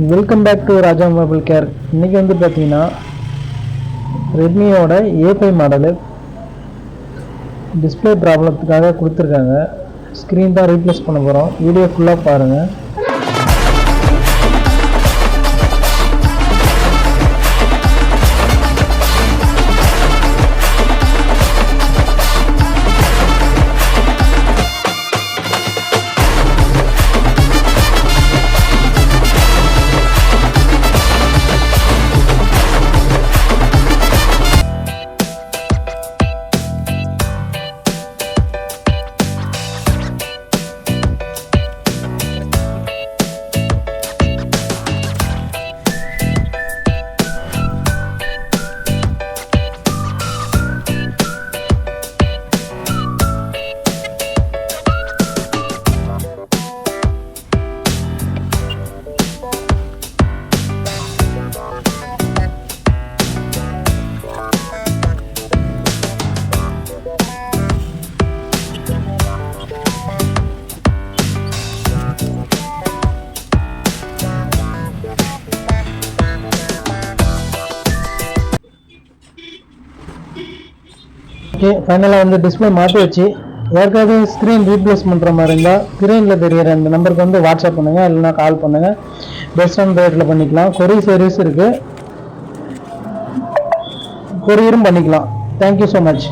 Welcome back to Raja mobile care. இன்றைக்கி வந்து பார்த்தீங்கன்னா ரெட்மியோட A5 மாடலு டிஸ்பிளே ப்ராப்ளத்துக்காக கொடுத்துருக்காங்க. ஸ்க்ரீன் தான் ரீப்ளேஸ் பண்ண போகிறோம். வீடியோ ஃபுல்லாக பாருங்கள். ஓகே, ஃபைனலாக வந்து டிஸ்பிளே மாற்றி வச்சு ஏற்கனவே ஸ்க்ரீன் ரீப்ளேஸ் பண்ணுற மாதிரி இருந்தால் ஸ்க்ரீனில் தெரிகிற அந்த நம்பருக்கு வந்து வாட்ஸ்அப் பண்ணுங்கள், இல்லைனா கால் பண்ணுங்கள். பெஸ்ட் ஆன் ரேட்டில் பண்ணிக்கலாம். கொரியர் சர்வீஸ் இருக்குது, கொரியரும் பண்ணிக்கலாம். Thank you so much.